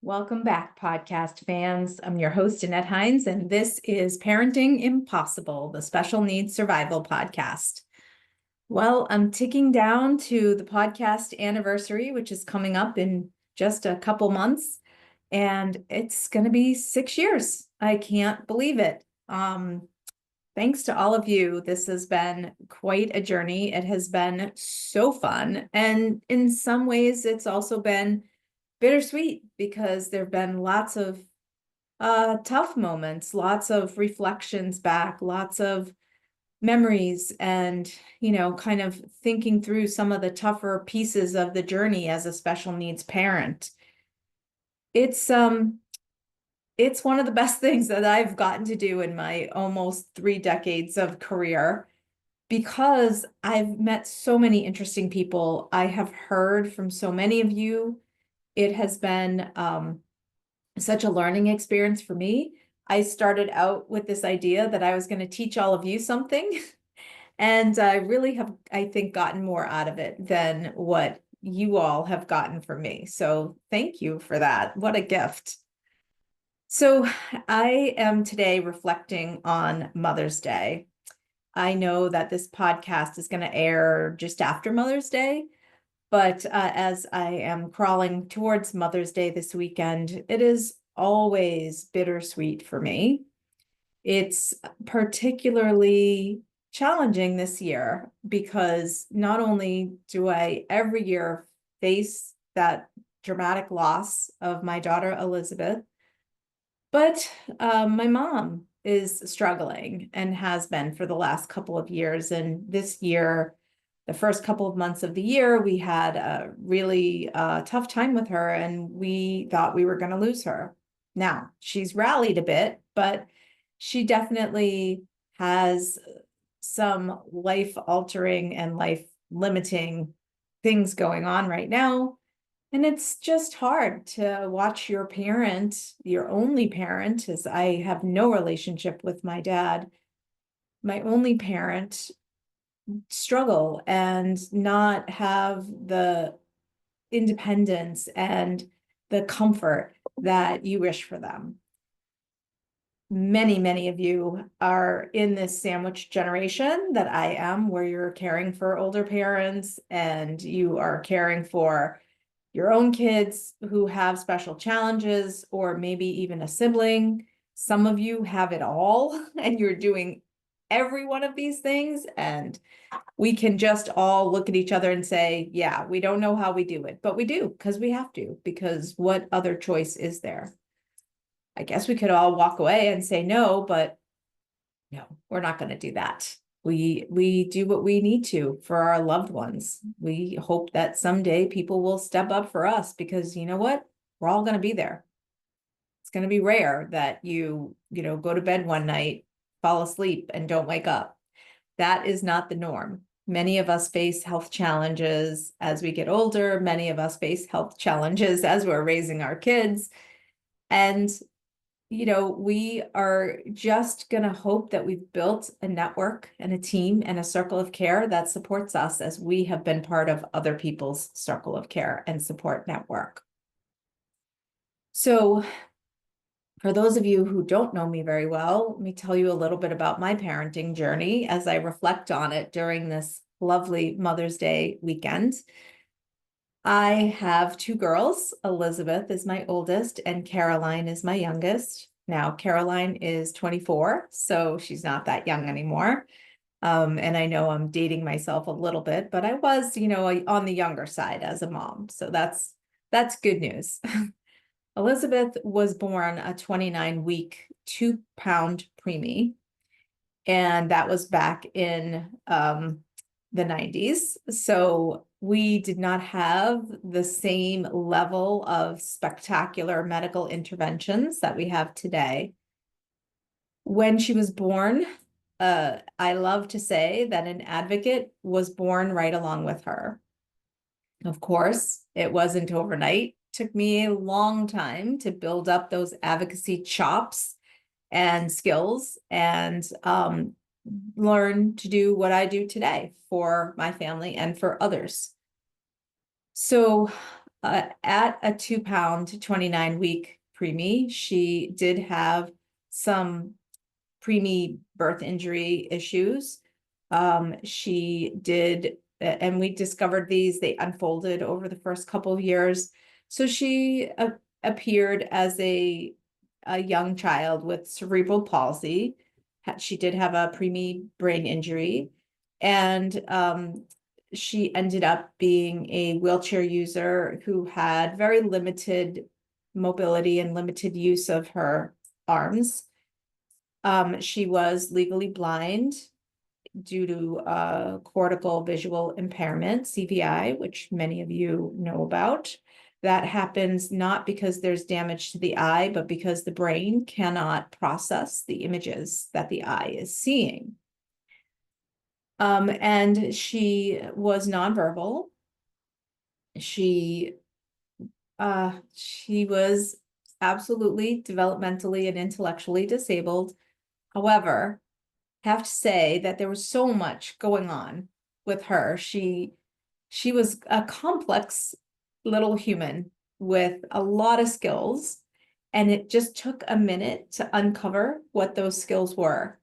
Welcome back, podcast fans. I'm your host, Annette Hines, and this is Parenting Impossible, the Special Needs Survival Podcast. Well, I'm ticking down to the podcast anniversary, which is coming up in just a couple months, and it's going to be 6 years. I can't believe it. Thanks to all of you. This has been quite a journey. It has been so fun, and in some ways, it's also been bittersweet because there have been lots of tough moments, lots of reflections back, lots of memories, and kind of thinking through some of the tougher pieces of the journey as a special needs parent. It's one of the best things that I've gotten to do in my almost 3 decades of career, because I've met so many interesting people. I have heard from so many of you. It has been such a learning experience for me. I started out with this idea that I was going to teach all of you something. And I really have, I think, gotten more out of it than what you all have gotten from me. So thank you for that. What a gift. So I am today reflecting on Mother's Day. I know that this podcast is going to air just after Mother's Day. But as I am crawling towards Mother's Day this weekend, it is always bittersweet for me. It's particularly challenging this year because not only do I every year face that dramatic loss of my daughter, Elizabeth, but my mom is struggling and has been for the last couple of years. And this year, the first couple of months of the year, we had a really tough time with her, and we thought we were going to lose her. Now, she's rallied a bit, but she definitely has some life-altering and life-limiting things going on right now. And it's just hard to watch your parent, your only parent, as I have no relationship with my dad, my only parent, struggle and not have the independence and the comfort that you wish for them. Many, many of you are in this sandwich generation that I am, where you're caring for older parents and you are caring for your own kids who have special challenges, or maybe even a sibling. Some of you have it all and you're doing every one of these things, and we can just all look at each other and say, yeah, we don't know how we do it, but we do because we have to, because what other choice is there? I guess we could all walk away and say no, but no, we're not going to do that. We do what we need to for our loved ones. We hope that someday people will step up for us, because you know what? We're all going to be there. It's going to be rare that you go to bed one night, fall asleep, and don't wake up. That is not the norm. Many of us face health challenges as we get older. Many of us face health challenges as we're raising our kids. And we are just going to hope that we've built a network and a team and a circle of care that supports us as we have been part of other people's circle of care and support network. So for those of you who don't know me very well, let me tell you a little bit about my parenting journey as I reflect on it during this lovely Mother's Day weekend. I have 2 girls. Elizabeth is my oldest and Caroline is my youngest. Now, Caroline is 24, so she's not that young anymore. And I know I'm dating myself a little bit, but I was, on the younger side as a mom. So that's good news. Elizabeth was born a 29-week, 2-pound preemie, and that was back in the 90s. So we did not have the same level of spectacular medical interventions that we have today. When she was born, I love to say that an advocate was born right along with her. Of course, it wasn't overnight. Took me a long time to build up those advocacy chops and skills, and learn to do what I do today for my family and for others. So At a 2 pound, 29 week preemie, she did have some preemie birth injury issues. She did, and we discovered these, they unfolded over the first couple of years. So she appeared as a young child with cerebral palsy. She did have a preemie brain injury, and she ended up being a wheelchair user who had very limited mobility and limited use of her arms. She was legally blind due to cortical visual impairment, CVI, which many of you know about. That happens not because there's damage to the eye, but because the brain cannot process the images that the eye is seeing. And she was nonverbal. She was absolutely developmentally and intellectually disabled. However, have to say that there was so much going on with her. She was a complex little human with a lot of skills, and it just took a minute to uncover what those skills were.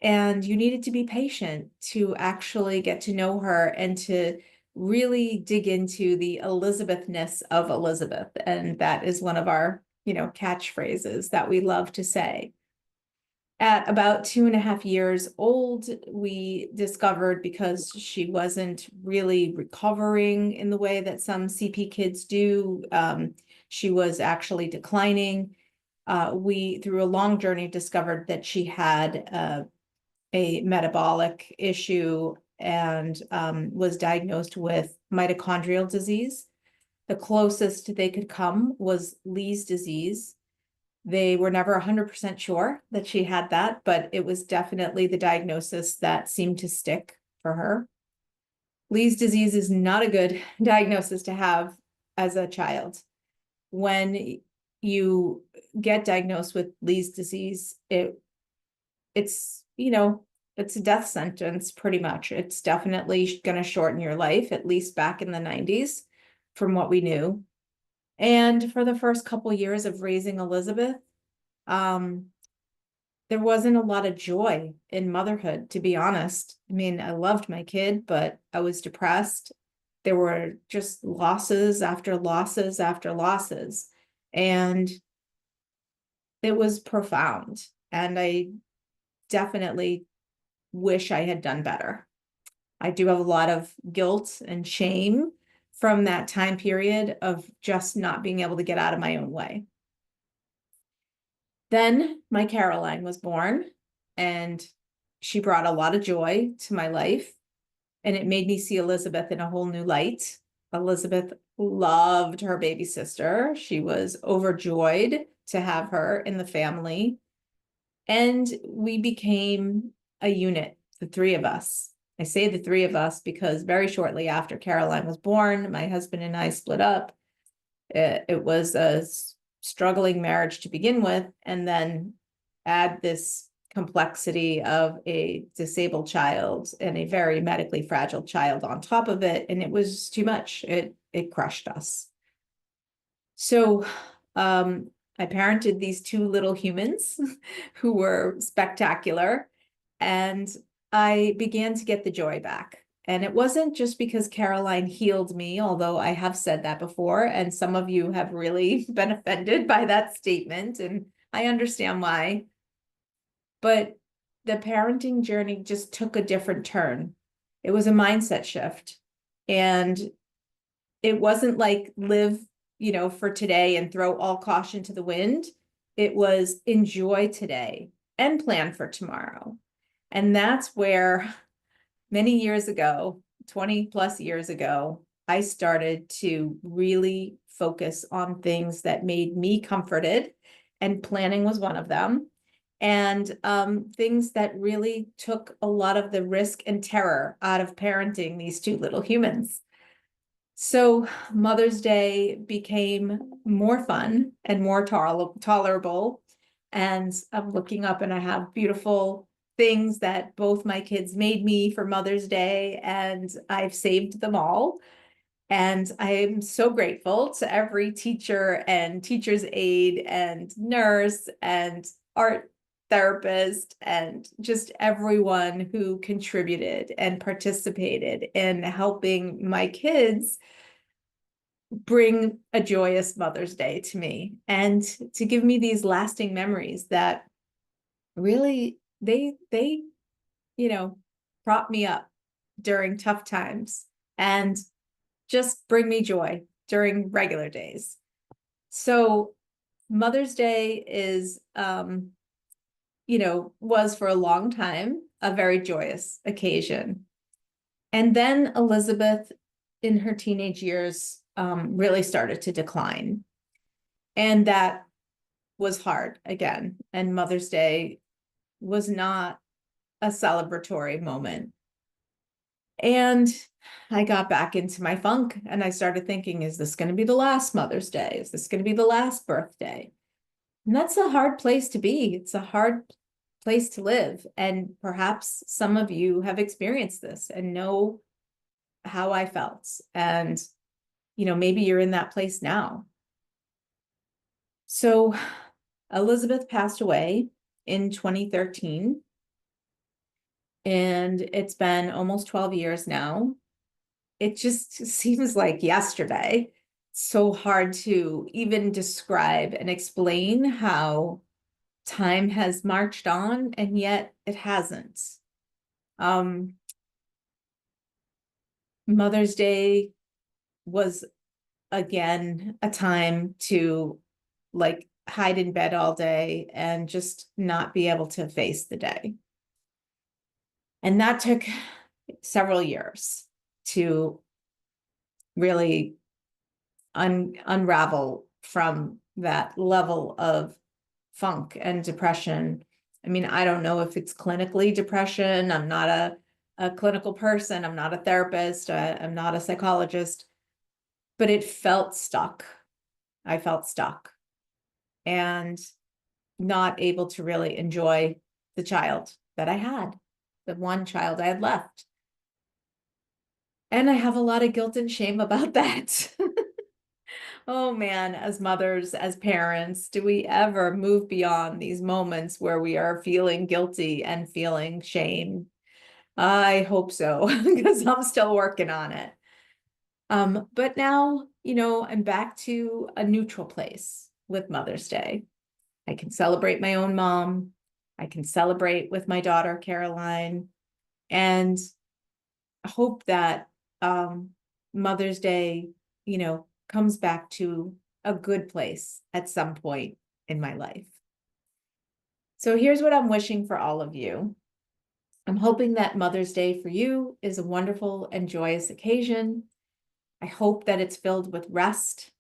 And you needed to be patient to actually get to know her and to really dig into the Elizabethness of Elizabeth. And that is one of our, catchphrases that we love to say. At about 2.5 years old, we discovered, because she wasn't really recovering in the way that some CP kids do, she was actually declining. We, through a long journey, discovered that she had a metabolic issue and was diagnosed with mitochondrial disease. The closest they could come was Lee's disease. They were never 100% sure that she had that, but it was definitely the diagnosis that seemed to stick for her. Lee's disease is not a good diagnosis to have as a child. When you get diagnosed with Lee's disease, it's a death sentence pretty much. It's definitely going to shorten your life, at least back in the 90s, from what we knew. And for the first couple years of raising Elizabeth, there wasn't a lot of joy in motherhood, to be honest. I mean, I loved my kid, but I was depressed. There were just losses after losses after losses. And it was profound. And I definitely wish I had done better. I do have a lot of guilt and shame from that time period of just not being able to get out of my own way. Then my Caroline was born, and she brought a lot of joy to my life, and it made me see Elizabeth in a whole new light. Elizabeth loved her baby sister. She was overjoyed to have her in the family, and we became a unit, the three of us. I say the three of us because very shortly after Caroline was born, my husband and I split up. It was a struggling marriage to begin with, and then add this complexity of a disabled child and a very medically fragile child on top of it, and it was too much. It crushed us. So I parented these two little humans who were spectacular, and I began to get the joy back. And it wasn't just because Caroline healed me, although I have said that before, and some of you have really been offended by that statement, and I understand why. But the parenting journey just took a different turn. It was a mindset shift. And it wasn't like live, for today and throw all caution to the wind. It was enjoy today and plan for tomorrow. And that's where many years ago, 20 plus years ago, I started to really focus on things that made me comforted, and planning was one of them. And things that really took a lot of the risk and terror out of parenting these two little humans. So Mother's Day became more fun and more tolerable. And I'm looking up and I have beautiful things that both my kids made me for Mother's Day, and I've saved them all. And I am so grateful to every teacher and teacher's aide and nurse and art therapist and just everyone who contributed and participated in helping my kids bring a joyous Mother's Day to me and to give me these lasting memories that really they prop me up during tough times and just bring me joy during regular days. So Mother's Day is was for a long time a very joyous occasion. And then Elizabeth in her teenage years really started to decline. And that was hard again. And Mother's Day was not a celebratory moment. And I got back into my funk and I started thinking, is this going to be the last Mother's Day? Is this going to be the last birthday? And that's a hard place to be. It's a hard place to live. And perhaps some of you have experienced this and know how I felt. And, maybe you're in that place now. So Elizabeth passed away in 2013. And it's been almost 12 years now. It just seems like yesterday. It's so hard to even describe and explain how time has marched on, and yet it hasn't. Um, Mother's Day was again a time to like hide in bed all day and just not be able to face the day. And that took several years to really unravel from that level of funk and depression. I mean, I don't know if it's clinically depression. I'm not a clinical person. I'm not a therapist. I'm not a psychologist, but it felt stuck. I felt stuck and not able to really enjoy the child that I had, the one child I had left. And I have a lot of guilt and shame about that. Oh man, as mothers, as parents, do we ever move beyond these moments where we are feeling guilty and feeling shame? I hope so, because I'm still working on it. But now, I'm back to a neutral place with Mother's Day. I can celebrate my own mom. I can celebrate with my daughter, Caroline, and hope that Mother's Day, comes back to a good place at some point in my life. So here's what I'm wishing for all of you. I'm hoping that Mother's Day for you is a wonderful and joyous occasion. I hope that it's filled with rest,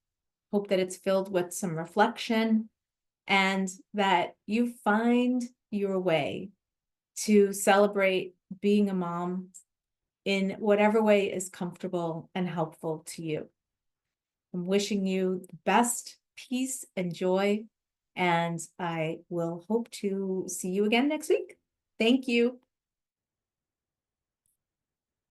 hope that it's filled with some reflection, and that you find your way to celebrate being a mom in whatever way is comfortable and helpful to you. I'm wishing you the best peace and joy, and I will hope to see you again next week. Thank you.